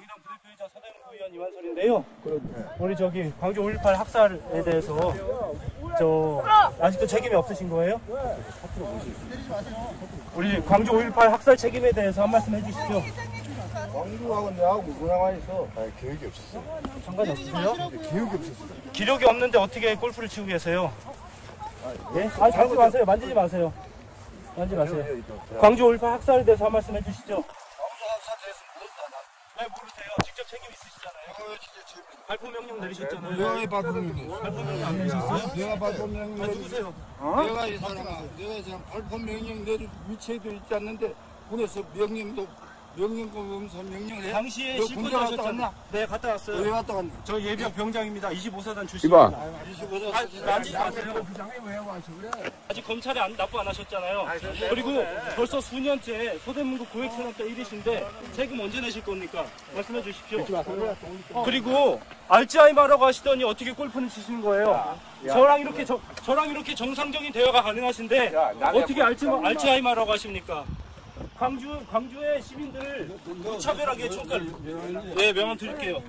정의당 부대표이자 서대문 의원 이완설인데요. 우리 저기 광주 5.18 학살에 대해서 아직도 책임이 없으신 거예요? 우리 광주 5.18 학살 책임에 대해서 한 말씀 해주시죠. 광주하고 내하고 무슨 상관이 있어? 아니, 교육이 없었어. 상관이 없으세요? 교육이 없었어. 기록이 없는데 어떻게 골프를 치고 계세요? 예? 아니, 만지지 마세요. 만지지 마세요. 만지지 마세요. 광주 5.18 학살에 대해서 한 말씀 해주시죠. 광주 학살 대해서 모른다. 왜 모르세요? 직접 책임 있으시잖아요. 발포 명령 내리셨잖아요. 내가 발포 명령. 발포 명령 안 내리셨어요? 내가 발포 명령. 누구세요? 내가 이 사람아, 내가 지금 발포 명령 내릴 위치에도 있지 않는데 군에서 명령검사 명령을 해. 당시에 군대 갔다 왔나? 네, 갔다 왔어요. 왜 갔다 왔나? 저 예비역 병장입니다. 25사단 출신입니다. 만지지 마세요. 아직 검찰에 납부 안 하셨잖아요. 그리고 벌써 수년째 소대문구 고액천원 때 일이신데 세금 언제 내실 겁니까? 말씀해 주십시오. 그리고 알츠하이머라고 하시더니 어떻게 골프는 치시는 거예요? 저랑 이렇게 정상적인 대화가 가능하신데 어떻게 알츠하이머라고 하십니까? 광주의 시민들을 무차별하게 네, 명함 드릴게요.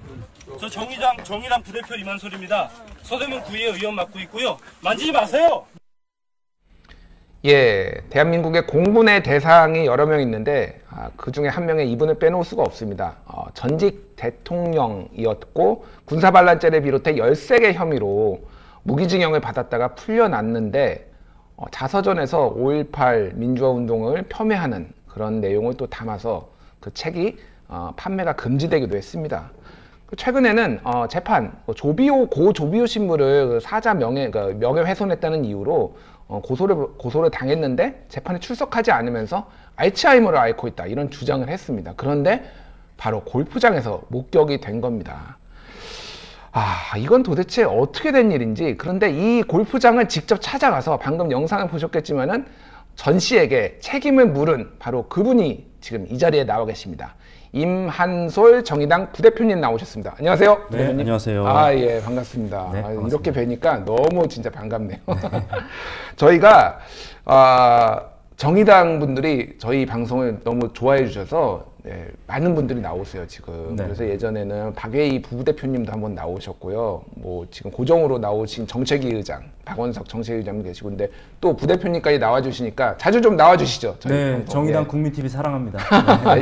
저 정의당 부대표 이만솔입니다. 서대문 구의 의원 맡고 있고요. 만지지 마세요. 예, 대한민국의 공분의 대상이 여러 명 있는데 그 중에 한 명의 이분을 빼놓을 수가 없습니다. 전직 대통령이었고 군사반란죄를 비롯해 13개 혐의로 무기징역을 받았다가 풀려났는데 자서전에서 5.18 민주화운동을 폄훼하는 그런 내용을 또 담아서 그 책이 판매가 금지되기도 했습니다. 최근에는 재판 고 조비오 신부를 사자 명예훼손했다는 이유로 고소를 당했는데 재판에 출석하지 않으면서 알츠하이머를 앓고 있다 이런 주장을 했습니다. 그런데 바로 골프장에서 목격이 된 겁니다. 이건 도대체 어떻게 된 일인지. 그런데 이 골프장을 직접 찾아가서 방금 영상을 보셨겠지만은 전 씨에게 책임을 물은 바로 그분이 지금 이 자리에 나와 계십니다. 임한솔 정의당 부대표님 나오셨습니다. 안녕하세요. 네, 안녕하세요. 예, 반갑습니다. 네, 반갑습니다. 이렇게 뵈니까 너무 진짜 반갑네요. 저희가 정의당 분들이 저희 방송을 너무 좋아해 주셔서 많은 분들이 나오세요 지금. 네. 그래서 예전에는 박외희 부대표님도 한번 나오셨고요. 뭐 지금 고정으로 나오신 정책위 의장 박원석 정책위 의장도 계시고, 근데 또 부대표님까지 나와주시니까 자주 좀 나와주시죠. 저희 네, 방송. 정의당 국민TV 사랑합니다.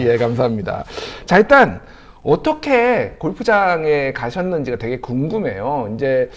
예, 감사합니다. 자, 일단 어떻게 골프장에 가셨는지가 되게 궁금해요. 이제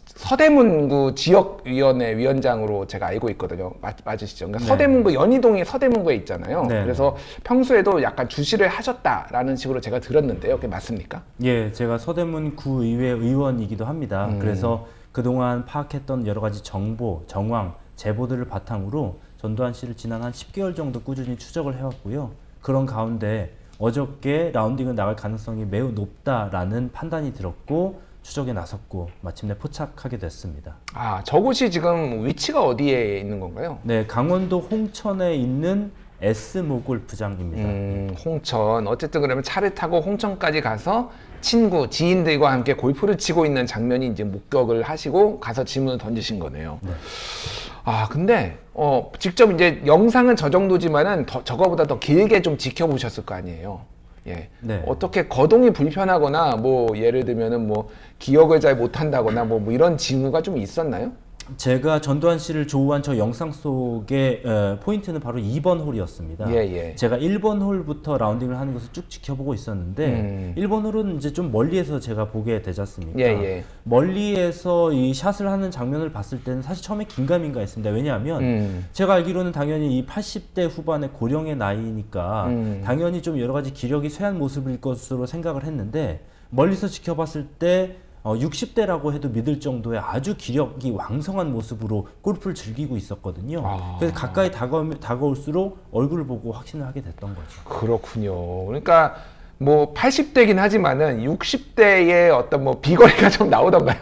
서대문구 지역위원회 위원장으로 제가 알고 있거든요. 맞으시죠? 그러니까 네. 서대문구 연희동이 서대문구에 있잖아요. 네. 그래서 평소에도 약간 주시를 하셨다라는 식으로 제가 들었는데요. 그게 맞습니까? 예, 제가 서대문 구의회 의원이기도 합니다. 그래서 그동안 파악했던 여러 가지 정보, 정황, 제보들을 바탕으로 전두환 씨를 지난 한 10개월 정도 꾸준히 추적을 해왔고요. 그런 가운데 어저께 라운딩을 나갈 가능성이 매우 높다라는 판단이 들었고 추적에 나섰고 마침내 포착하게 됐습니다. 저곳이 지금 위치가 어디에 있는 건가요? 네, 강원도 홍천에 있는 S모 골프장입니다. 홍천. 어쨌든 그러면 차를 타고 홍천까지 가서 친구, 지인들과 함께 골프를 치고 있는 장면이 이제 목격을 하시고 가서 질문을 던지신 거네요. 네. 근데 직접 이제 영상은 저 정도지만은 저거보다 더 길게 좀 지켜보셨을 거 아니에요. 예. 네. 어떻게 거동이 불편하거나 뭐 예를 들면은 뭐 기억을 잘 못한다거나 뭐 이런 징후가 좀 있었나요? 제가 전두환 씨를 조우한 저 영상 속의 포인트는 바로 2번 홀이었습니다. 예. 제가 1번 홀부터 라운딩을 하는 것을 쭉 지켜보고 있었는데 1번 홀은 이제 좀 멀리에서 제가 보게 되지 않습니까? 예. 멀리에서 이 샷을 하는 장면을 봤을 때는 사실 처음에 긴가민가 했습니다. 왜냐하면 제가 알기로는 당연히 이 80대 후반의 고령의 나이니까 당연히 좀 여러 가지 기력이 쇠한 모습일 것으로 생각을 했는데 멀리서 지켜봤을 때 60대라고 해도 믿을 정도의 아주 기력이 왕성한 모습으로 골프를 즐기고 있었거든요. 그래서 가까이 다가올수록 얼굴을 보고 확신을 하게 됐던 거죠. 그렇군요. 그러니까 뭐 80대긴 하지만은 60대의 어떤 뭐 비거리가 좀 나오던가요?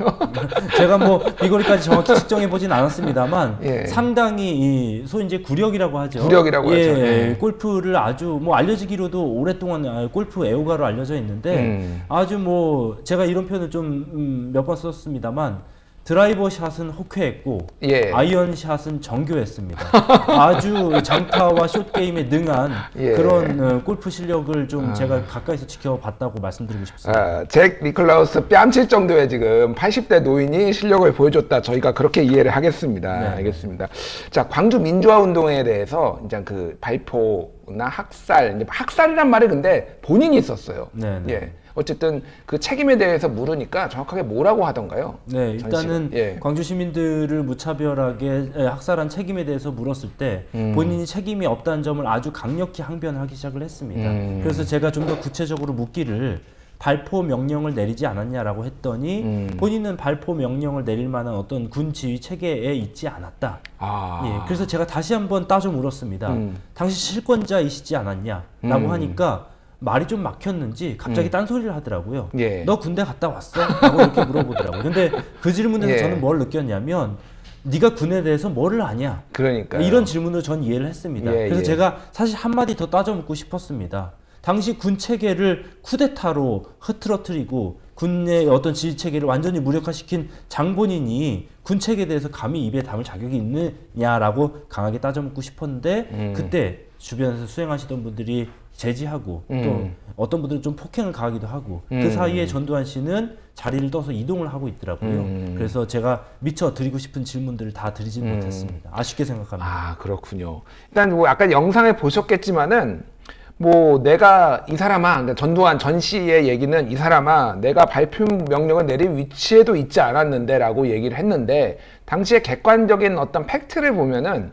제가 뭐 비거리까지 정확히 측정해 보진 않았습니다만 예. 상당히 소위 이제 구력이라고 하죠. 구력이라고 하죠. 예. 골프를 아주 뭐 알려지기로도 오랫동안 골프 애호가로 알려져 있는데 아주 뭐 제가 이런 표현을 좀 몇 번 썼습니다만 드라이버 샷은 호쾌했고 예. 아이언 샷은 정교했습니다. 아주 장타와 숏 게임에 능한 예. 그런 골프 실력을 좀 제가 가까이서 지켜봤다고 말씀드리고 싶습니다. 잭 니클라우스 뺨칠 정도의 지금 80대 노인이 실력을 보여줬다. 저희가 그렇게 이해를 하겠습니다. 네. 알겠습니다. 자, 광주 민주화 운동에 대해서 이제 그 발포나 학살, 학살이란 말이 근데 본인이 썼어요. 네, 네. 예. 어쨌든 그 책임에 대해서 물으니까 정확하게 뭐라고 하던가요? 네, 일단은 예. 광주 시민들을 무차별하게 학살한 책임에 대해서 물었을 때 본인이 책임이 없다는 점을 아주 강력히 항변을 하기 시작을 했습니다. 그래서 제가 좀 더 구체적으로 묻기를 발포 명령을 내리지 않았냐라고 했더니 본인은 발포 명령을 내릴 만한 어떤 군 지휘 체계에 있지 않았다. 예, 그래서 제가 다시 한번 따져 물었습니다. 당시 실권자이시지 않았냐라고 하니까 말이 좀 막혔는지 갑자기 딴소리를 하더라고요. 예. 너 군대 갔다 왔어? 라고 이렇게 물어보더라고요. 근데 그 질문에서 예. 저는 뭘 느꼈냐면 네가 군에 대해서 뭐를 아냐? 그러니까 이런 질문으로 전 이해를 했습니다. 예, 그래서 예. 제가 사실 한마디 더 따져 묻고 싶었습니다. 당시 군 체계를 쿠데타로 흐트러뜨리고 군의 어떤 지휘 체계를 완전히 무력화시킨 장본인이 군 체계에 대해서 감히 입에 담을 자격이 있느냐라고 강하게 따져 묻고 싶었는데 그때 주변에서 수행하시던 분들이 제지하고 또 어떤 분들은 좀 폭행을 가하기도 하고 그 사이에 전두환 씨는 자리를 떠서 이동을 하고 있더라고요. 그래서 제가 미처 드리고 싶은 질문들을 다 드리지 못했습니다. 아쉽게 생각합니다. 아, 그렇군요. 일단 뭐 아까 영상에 보셨겠지만은 뭐 내가 이 사람아, 그러니까 전두환 전 씨의 얘기는 이 사람아 내가 발표 명령을 내릴 위치에도 있지 않았는데 라고 얘기를 했는데 당시에 객관적인 어떤 팩트를 보면은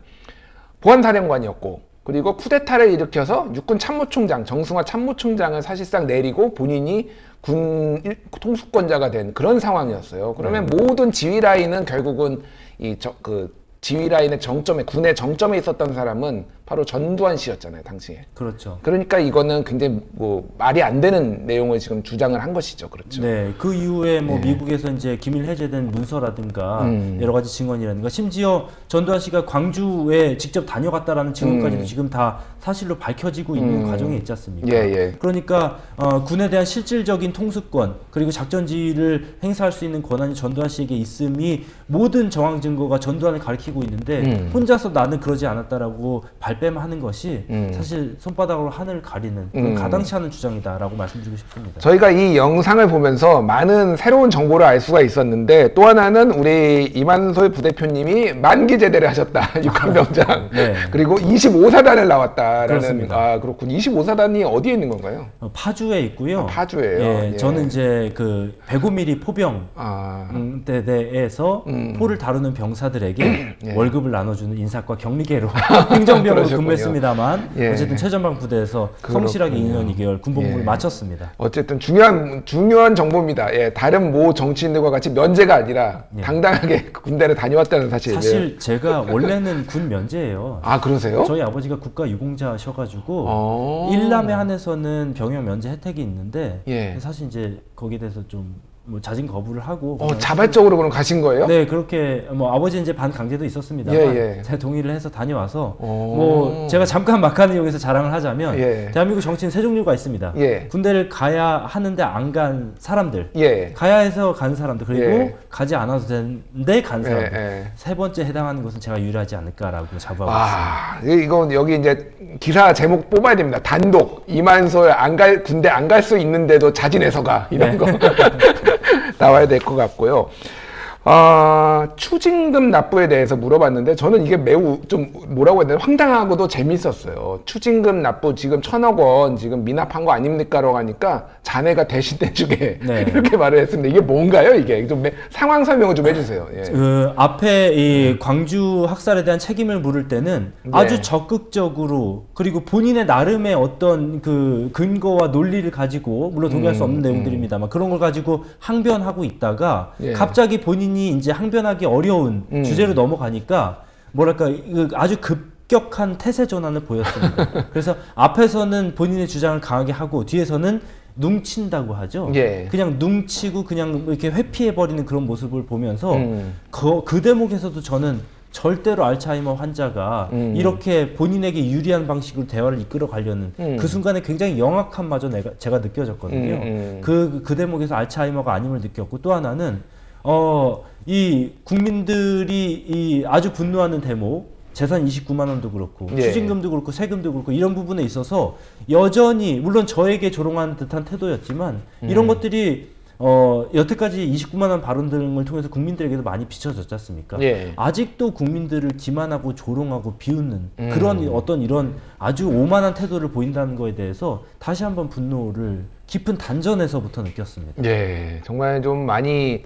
보안사령관이었고 그리고 쿠데타를 일으켜서 육군 참모총장 정승화 참모총장을 사실상 내리고 본인이 군 통수권자가 된 그런 상황이었어요. 그러면 모든 지휘 라인은 결국은 지휘 라인의 정점에 군의 정점에 있었던 사람은 바로 전두환 씨였잖아요, 당시에. 그렇죠. 그러니까 이거는 굉장히 뭐 말이 안 되는 내용을 지금 주장을 한 것이죠, 그렇죠. 네, 그 이후에 뭐 미국에서 이제 기밀 해제된 문서라든가 여러 가지 증언이라든가 심지어 전두환 씨가 광주에 직접 다녀갔다라는 증언까지도 지금 다 사실로 밝혀지고 있는 과정에 있지 않습니까? 예, 예. 그러니까 군에 대한 실질적인 통수권 그리고 작전 지휘를 행사할 수 있는 권한이 전두환 씨에게 있음이 모든 정황 증거가 전두환을 가리키고 있는데 혼자서 나는 그러지 않았다라고 발뺌하는 것이 사실 손바닥으로 하늘을 가리는 그런 가당치 않은 주장이다라고 말씀드리고 싶습니다. 저희가 이 영상을 보면서 많은 새로운 정보를 알 수가 있었는데 또 하나는 우리 이만솔 부대표님이 만기 제대를 하셨다. 육한병장. 네. 그리고 25사단을 나왔다라는. 그렇습니다. 아, 그렇군. 25사단이 어디에 있는 건가요? 파주에 있고요. 아, 파주예요. 예, 예. 저는 이제 그 105mm 포병 대대에서 포를 다루는 병사들에게 월급을 나눠주는 인사과 격리계로 행정병으로 그러셨군요. 근무했습니다만 예. 어쨌든 최전방 부대에서 성실하게 2년 2개월 군복무를 예. 마쳤습니다. 어쨌든 중요한 정보입니다. 예, 다른 모 정치인들과 같이 면제가 아니라 당당하게 군대를 다녀왔다는 사실. 사실 제가 원래는 군 면제예요. 아, 그러세요? 저희 아버지가 국가 유공자셔가지고 일남에 한해서는 병역 면제 혜택이 있는데 예. 사실 이제 거기에 대해서 좀 뭐 자진 거부를 하고 자발적으로 그럼 가신 거예요? 네, 그렇게 뭐 아버지 이제 반 강제도 있었습니다만 예, 예. 제가 동의를 해서 다녀와서 뭐 제가 잠깐 막간을 이용해서 자랑을 하자면 예. 대한민국 정치인 세 종류가 있습니다. 예. 군대를 가야 하는데 안 간 사람들, 예. 가야 해서 간 사람들, 그리고 예. 가지 않아도 되는데 간 사람들. 예. 세 번째 해당하는 것은 제가 유일하지 않을까라고 자부하고 있습니다. 아, 이거 여기 이제 기사 제목 뽑아야 됩니다. 단독 이만솔 군대 안 갈 수 있는데도 자진해서 가 이런 거 나와야 될 것 같고요. 추징금 납부에 대해서 물어봤는데 저는 이게 매우 좀 뭐라고 해야 되나 황당하고도 재밌었어요. 추징금 납부 지금 1,000억 원 지금 미납한 거 아닙니까? 라고 하니까 자네가 대신 내주게 네. 이렇게 말을 했습니다. 이게 뭔가요? 이게 좀 상황 설명을 좀 해주세요. 예. 그 앞에 이 광주 학살에 대한 책임을 물을 때는 아주 적극적으로 그리고 본인의 나름의 어떤 그 근거와 논리를 가지고 물론 동의할 수 없는 내용들입니다만 그런 걸 가지고 항변하고 있다가 갑자기 본인이 이제 항변하기 어려운 주제로 넘어가니까 뭐랄까 아주 급격한 태세 전환을 보였습니다. 그래서 앞에서는 본인의 주장을 강하게 하고 뒤에서는 뭉친다고 하죠. 예. 그냥 뭉치고 그냥 이렇게 회피해 버리는 그런 모습을 보면서 그 대목에서도 저는 절대로 알츠하이머 환자가 이렇게 본인에게 유리한 방식으로 대화를 이끌어 가려는 그 순간에 굉장히 영악함마저 제가 느껴졌거든요. 그 대목에서 알츠하이머가 아님을 느꼈고 또 하나는 이 국민들이 이 아주 분노하는 대목, 재산 29만 원도 그렇고 예. 추징금도 그렇고 세금도 그렇고 이런 부분에 있어서 여전히 물론 저에게 조롱하는 듯한 태도였지만 이런 것들이 여태까지 29만 원 발언 등을 통해서 국민들에게도 많이 비춰졌지 않습니까? 예. 아직도 국민들을 기만하고 조롱하고 비웃는 그런 어떤 이런 아주 오만한 태도를 보인다는 거에 대해서 다시 한번 분노를 깊은 단전에서부터 느꼈습니다. 예, 정말 좀 많이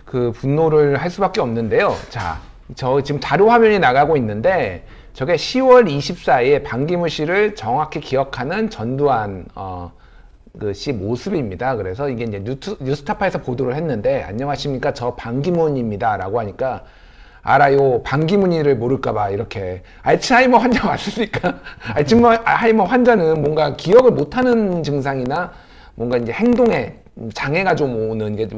그 분노를 할 수밖에 없는데요. 자, 저 지금 자료 화면이 나가고 있는데 저게 10월 24일 반기문 씨를 정확히 기억하는 전두환 그 씨 모습입니다. 그래서 이게 이제 뉴스타파에서 보도를 했는데 안녕하십니까 저 반기문입니다라고 하니까 알아요 반기문이를 모를까봐 이렇게 알츠하이머 환자 맞습니까? 알츠하이머 환자는 뭔가 기억을 못하는 증상이나 뭔가 이제 행동에 장애가 좀 오는 게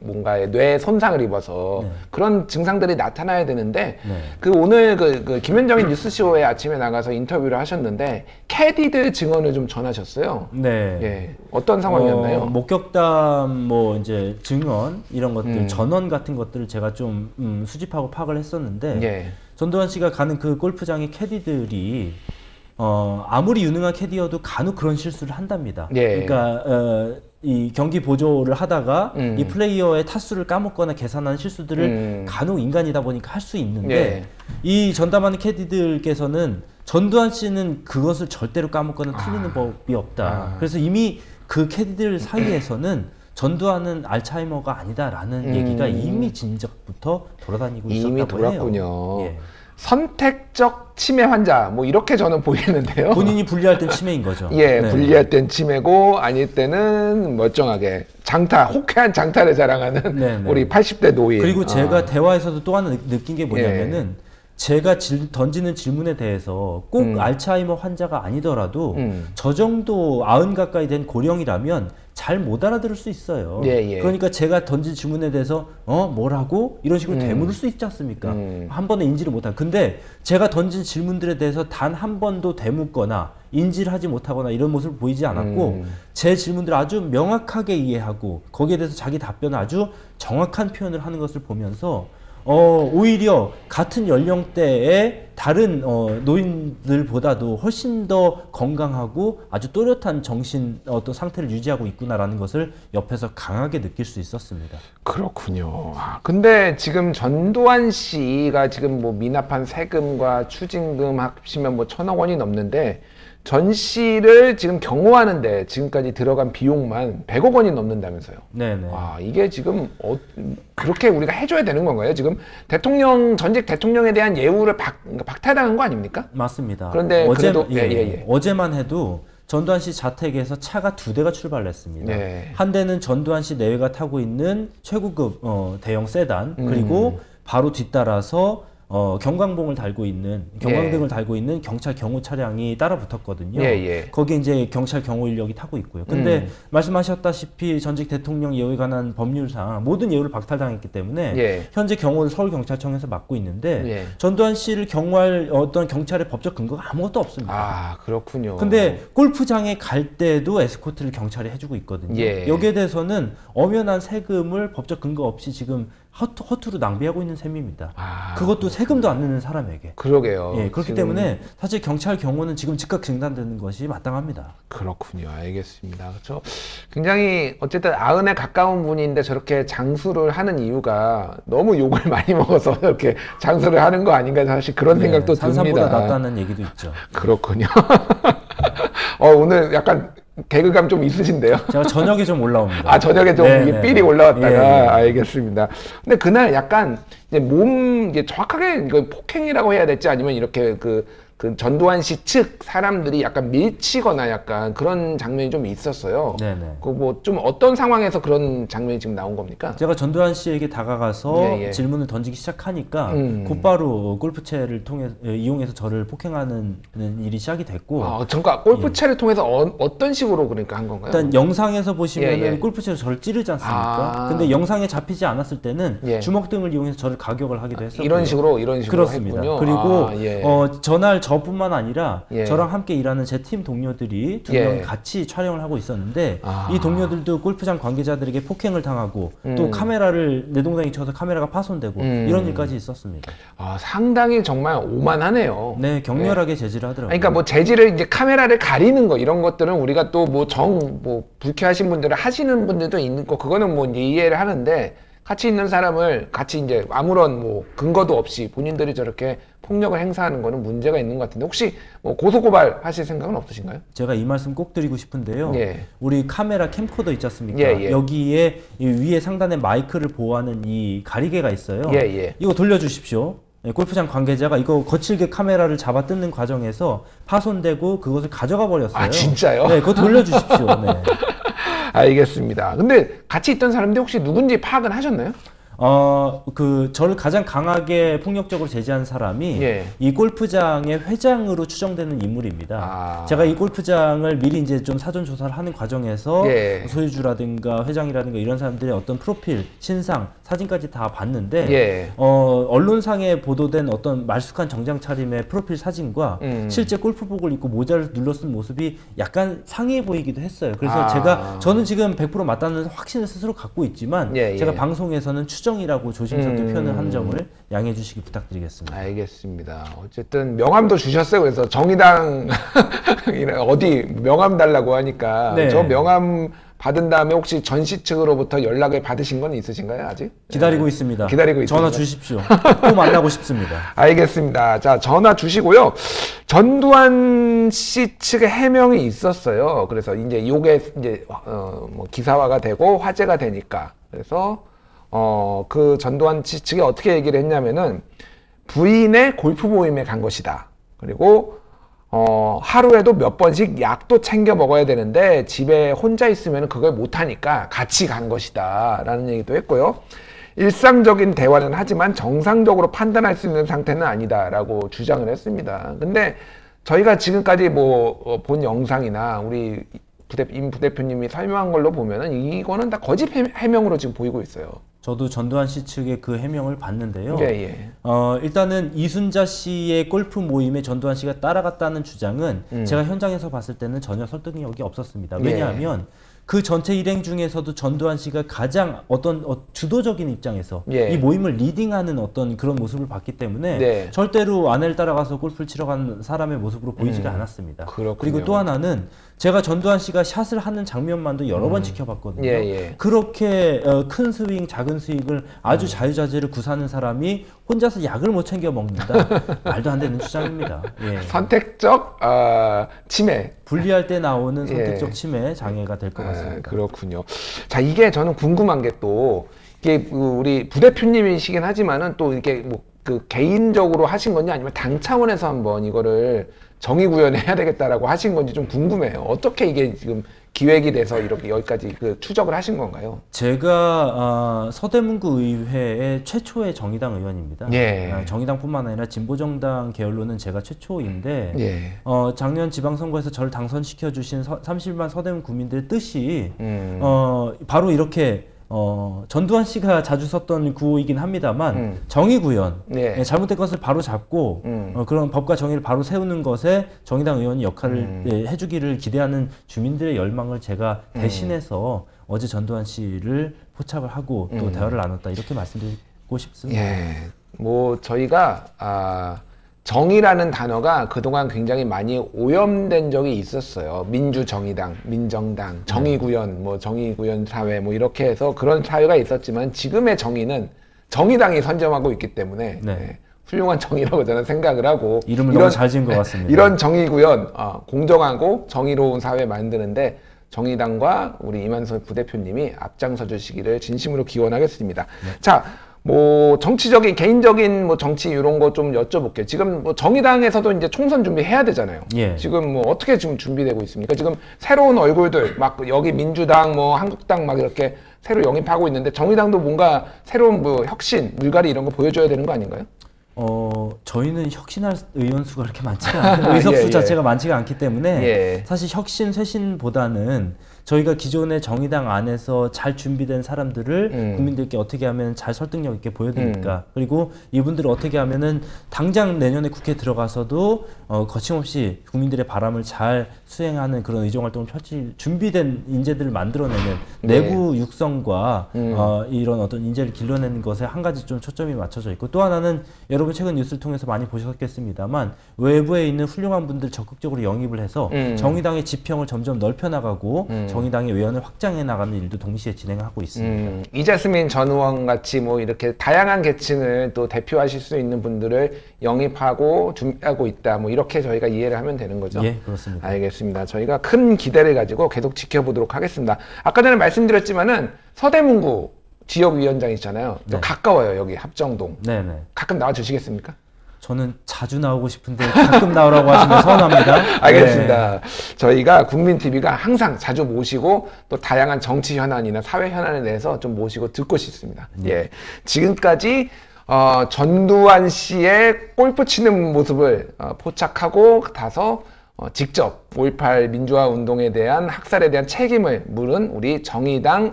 뭔가 뇌 손상을 입어서 네. 그런 증상들이 나타나야 되는데 네. 그 오늘 그 김현정의 뉴스쇼에 아침에 나가서 인터뷰를 하셨는데 캐디들 증언을 좀 전하셨어요. 네. 예, 어떤 상황이었나요? 목격담 뭐 이제 증언 이런 것들 전원 같은 것들을 제가 좀 수집하고 파악을 했었는데 예. 전두환 씨가 가는 그 골프장의 캐디들이 아무리 유능한 캐디여도 간혹 그런 실수를 한답니다. 예. 그러니까 이 경기 보조를 하다가 이 플레이어의 타수를 까먹거나 계산하는 실수들을 간혹 인간이다 보니까 할 수 있는데 예. 이 전담하는 캐디들께서는 전두환 씨는 그것을 절대로 까먹거나 틀리는 법이 없다. 그래서 이미 그 캐디들 사이에서는 전두환은 알츠하이머가 아니다라는 얘기가 이미 진작부터 돌아다니고 있었다고 이미 돌았군요. 해요. 예. 선택적 치매 환자 뭐 이렇게 저는 보이는데요. 본인이 분리할 땐 치매인 거죠. 예, 네. 분리할 땐 치매고 아닐 때는 멀쩡하게 장타, 호쾌한 장타를 자랑하는 네, 네. 우리 80대 노인. 그리고 제가 대화에서도 또 하나 느낀 게 뭐냐면은 제가 던지는 질문에 대해서 꼭 알츠하이머 환자가 아니더라도 저 정도 90 가까이 된 고령이라면 잘 못 알아들을 수 있어요. 예, 예. 그러니까 제가 던진 질문에 대해서 뭐라고? 이런 식으로 되물을 수 있지 않습니까? 한 번에 인지를 못하고. 근데 제가 던진 질문들에 대해서 단 한 번도 되묻거나 인지를 하지 못하거나 이런 모습을 보이지 않았고 제 질문들을 아주 명확하게 이해하고 거기에 대해서 자기 답변을 아주 정확한 표현을 하는 것을 보면서 오히려 같은 연령대의 다른 노인들보다도 훨씬 더 건강하고 아주 또렷한 정신 어떤 상태를 유지하고 있구나라는 것을 옆에서 강하게 느낄 수 있었습니다. 그렇군요. 근데 지금 전두환 씨가 지금 뭐 미납한 세금과 추징금 합치면 뭐 1,000억 원이 넘는데 전 씨를 지금 경호하는데 지금까지 들어간 비용만 100억 원이 넘는다면서요. 네네. 이게 지금 그렇게 우리가 해줘야 되는 건가요? 지금 전직 대통령에 대한 예우를 박탈당한 거 아닙니까? 맞습니다. 그런데 그래도 어제만 해도 전두환 씨 자택에서 차가 2대가 출발했습니다. 네. 한 대는 전두환 씨 내외가 타고 있는 최고급 대형 세단, 그리고 바로 뒤따라서 경광봉을 달고 있는 경광등을 달고 있는 경찰 경호 차량이 따라 붙었거든요. 거기에 이제 경찰 경호 인력이 타고 있고요. 근데 말씀하셨다시피 전직 대통령 예우에 관한 법률상 모든 예우를 박탈당했기 때문에 현재 경호를 서울경찰청에서 맡고 있는데 전두환 씨를 경호할 어떤 경찰의 법적 근거가 아무것도 없습니다. 그렇군요. 근데 골프장에 갈 때도 에스코트를 경찰이 해주고 있거든요. 여기에 대해서는 엄연한 세금을 법적 근거 없이 지금 허투루 낭비하고 있는 셈입니다. 그것도 세금도 안 내는 사람에게. 그러게요. 그렇기 때문에 사실 경찰 경호는 지금 즉각 중단되는 것이 마땅합니다. 그렇군요. 알겠습니다. 그렇죠. 굉장히 어쨌든 90에 가까운 분인데 저렇게 장수를 하는 이유가 너무 욕을 많이 먹어서 이렇게 장수를 하는 거 아닌가 사실 그런 생각도 듭니다. 산삼보다 낫다는 얘기도 있죠. 그렇군요. 오늘 약간 개그감 좀 있으신데요? 제가 저녁에 좀 올라옵니다. 저녁에 좀 이게 삘이 올라왔다가 알겠습니다. 근데 그날 약간 이제 이게 정확하게 폭행이라고 해야 될지 아니면 이렇게 그 전두환 씨 측 사람들이 약간 밀치거나 약간 그런 장면이 좀 있었어요. 그 뭐 좀 어떤 상황에서 그런 장면이 지금 나온 겁니까? 제가 전두환 씨에게 다가가서 질문을 던지기 시작하니까 곧바로 골프채를 이용해서 저를 폭행하는 일이 시작이 됐고. 잠깐 골프채를 통해서 어떤 식으로 그러니까 한 건가요? 일단 영상에서 보시면은 골프채로 저를 찌르지 않습니까? 근데 영상에 잡히지 않았을 때는 주먹 등을 이용해서 저를 가격을 하기도 했었고요. 이런 식으로 그렇습니다. 했군요. 그리고 전날 저뿐만 아니라 예. 저랑 함께 일하는 제 팀 동료들이 2명이 예. 같이 촬영을 하고 있었는데 아. 이 동료들도 골프장 관계자들에게 폭행을 당하고 또 카메라를 내 동생이 쳐서 카메라가 파손되고 이런 일까지 있었습니다. 아, 상당히 정말 오만하네요. 네, 격렬하게 제지를 하더라고요. 그러니까 뭐 재질을 이제 카메라를 가리는 거 이런 것들은 우리가 또 뭐 불쾌하신 분들은 하시는 분들도 있는 거 그거는 뭐 이제 이해를 하는데 같이 있는 사람을 같이 이제 아무런 뭐 근거도 없이 본인들이 저렇게 폭력을 행사하는 거는 문제가 있는 것 같은데 혹시 뭐 고소고발 하실 생각은 없으신가요? 제가 이 말씀 꼭 드리고 싶은데요. 예. 우리 카메라 캠코더 있지 않습니까? 예, 예. 여기에 이 위에 상단에 마이크를 보호하는 이 가리개가 있어요. 예, 예. 이거 돌려주십시오. 네, 골프장 관계자가 이거 거칠게 카메라를 잡아 뜯는 과정에서 파손되고 그것을 가져가 버렸어요. 아, 진짜요? 네, 그거 돌려주십시오. 네. 알겠습니다. 근데 같이 있던 사람들이 혹시 누군지 파악은 하셨나요? 저를 가장 강하게 폭력적으로 제지한 사람이 예. 이 골프장의 회장으로 추정되는 인물입니다. 아. 제가 이 골프장을 미리 이제 좀 사전 조사를 하는 과정에서 예. 소유주라든가 회장이라든가 이런 사람들의 어떤 프로필, 신상, 사진까지 다 봤는데 예. 언론상에 보도된 어떤 말쑥한 정장 차림의 프로필 사진과 실제 골프복을 입고 모자를 눌러 쓴 모습이 약간 상이해 보이기도 했어요. 그래서 저는 지금 100% 맞다는 확신을 스스로 갖고 있지만 예, 예. 제가 방송에서는 추정이라고 조심스럽게 표현을 한 점을 양해해 주시기 부탁드리겠습니다. 알겠습니다. 어쨌든 명함도 주셨어요. 그래서 정의당 어디 명함 달라고 하니까 네. 저 명함 받은 다음에 혹시 전시 측으로부터 연락을 받으신 건 있으신가요? 아직? 기다리고 있습니다. 기다리고 전화 있습니다. 주십시오. 또 만나고 싶습니다. 알겠습니다. 자, 전화 주시고요. 전두환 씨 측의 해명이 있었어요. 그래서 이제 요게 이제 뭐 기사화가 되고 화제가 되니까. 그래서 그 전두환 씨 측이 어떻게 얘기를 했냐면은 부인의 골프 모임에 간 것이다. 그리고 하루에도 몇 번씩 약도 챙겨 먹어야 되는데 집에 혼자 있으면 그걸 못하니까 같이 간 것이다 라는 얘기도 했고요. 일상적인 대화는 하지만 정상적으로 판단할 수 있는 상태는 아니다 라고 주장을 했습니다. 근데 저희가 지금까지 뭐 본 영상이나 우리 임 부대표님이 설명한 걸로 보면은 이거는 다 거짓 해명으로 지금 보이고 있어요. 저도 전두환 씨 측의 그 해명을 봤는데요. 예, 예. 일단은 이순자 씨의 골프 모임에 전두환 씨가 따라갔다는 주장은 제가 현장에서 봤을 때는 전혀 설득력이 없었습니다. 왜냐하면 그 전체 일행 중에서도 전두환 씨가 가장 어떤 주도적인 입장에서 예. 이 모임을 리딩하는 어떤 그런 모습을 봤기 때문에 네. 절대로 아내를 따라가서 골프를 치러 간 사람의 모습으로 보이지가 않았습니다. 그렇군요. 그리고 또 하나는 제가 전두환 씨가 샷을 하는 장면만도 여러 번 지켜봤거든요. 예, 예. 그렇게 큰 스윙, 작은 스윙을 아주 자유자재로 구사하는 사람이 혼자서 약을 못 챙겨 먹는다? 말도 안 되는 주장입니다. 예. 선택적 치매. 분리할 때 나오는 선택적 치매 장애가 될 것 같습니다. 그렇군요. 자, 이게 저는 궁금한 게 또 이게 우리 부대표님이시긴 하지만은 또 이게 뭐 그 개인적으로 하신 건지 아니면 당 차원에서 한번 이거를 정의 구현해야 되겠다라고 하신 건지 좀 궁금해요. 어떻게 이게 지금 기획이 돼서 이렇게 여기까지 그 추적을 하신 건가요? 제가 서대문구 의회의 최초의 정의당 의원입니다. 예. 정의당뿐만 아니라 진보정당 계열로는 제가 최초인데 예. 작년 지방선거에서 저를 당선시켜 주신 30만 서대문 구민들의 뜻이 바로 이렇게 전두환 씨가 자주 썼던 구호이긴 합니다만 정의 구현, 예. 잘못된 것을 바로 잡고 그런 법과 정의를 바로 세우는 것에 정의당 의원이 역할을 해주기를 기대하는 주민들의 열망을 제가 대신해서 어제 전두환 씨를 포착을 하고 또 대화를 나눴다 이렇게 말씀드리고 싶습니다. 예. 뭐 저희가 정의라는 단어가 그동안 굉장히 많이 오염된 적이 있었어요. 민주정의당, 민정당, 정의구현, 뭐 정의구현 사회 뭐 이렇게 해서 그런 사회가 있었지만 지금의 정의는 정의당이 선점하고 있기 때문에 훌륭한 정의라고 저는 생각을 하고 이름을 너무 잘 지은 것 같습니다. 이런 정의구현, 공정하고 정의로운 사회 만드는데 정의당과 우리 이만솔 부대표님이 앞장서 주시기를 진심으로 기원하겠습니다. 자, 뭐 정치적인 개인적인 뭐 정치 이런 거 좀 여쭤볼게요. 지금 뭐 정의당에서도 이제 총선 준비해야 되잖아요. 예. 지금 뭐 어떻게 지금 준비되고 있습니까? 지금 새로운 얼굴들 막 여기 민주당 뭐 한국당 막 이렇게 새로 영입하고 있는데 정의당도 뭔가 새로운 뭐 혁신, 물갈이 이런 거 보여줘야 되는 거 아닌가요? 저희는 혁신할 의원 수가 그렇게 많지가 않고 의석수 예. 자체가 많지가 않기 때문에 예. 사실 혁신, 쇄신보다는 저희가 기존의 정의당 안에서 잘 준비된 사람들을 국민들께 어떻게 하면 잘 설득력 있게 보여드릴까. 그리고 이분들을 어떻게 하면은 당장 내년에 국회에 들어가서도 거침없이 국민들의 바람을 잘 수행하는 그런 의정활동을 펼칠 준비된 인재들을 만들어내는 내부 육성과 이런 어떤 인재를 길러내는 것에 한 가지 좀 초점이 맞춰져 있고, 또 하나는 여러분 최근 뉴스를 통해서 많이 보셨겠습니다만 외부에 있는 훌륭한 분들 적극적으로 영입을 해서 정의당의 지평을 점점 넓혀나가고 정의당의 외연을 확장해 나가는 일도 동시에 진행하고 있습니다. 이재스민 전 의원 같이 뭐 이렇게 다양한 계층을 또 대표하실 수 있는 분들을 영입하고 준비하고 있다, 뭐 이렇게 저희가 이해를 하면 되는 거죠? 예, 그렇습니다. 알겠습니다. 저희가 큰 기대를 가지고 계속 지켜보도록 하겠습니다. 아까 전에 말씀드렸지만은 서대문구 지역위원장이잖아요. 또 네. 가까워요, 여기 합정동. 네네. 가끔 나와 주시겠습니까? 저는 자주 나오고 싶은데 가끔 나오라고 하시면 서운합니다. 알겠습니다. 저희가 국민TV가 항상 자주 모시고 또 다양한 정치 현안이나 사회 현안에 대해서 좀 모시고 듣고 싶습니다. 예. 지금까지 전두환 씨의 골프 치는 모습을 포착하고 가서 직접 5.18 민주화 운동에 대한 학살에 대한 책임을 물은 우리 정의당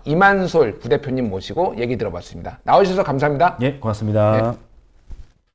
이만솔 부대표님 모시고 얘기 들어봤습니다. 나와주셔서 감사합니다. 예, 고맙습니다. 예.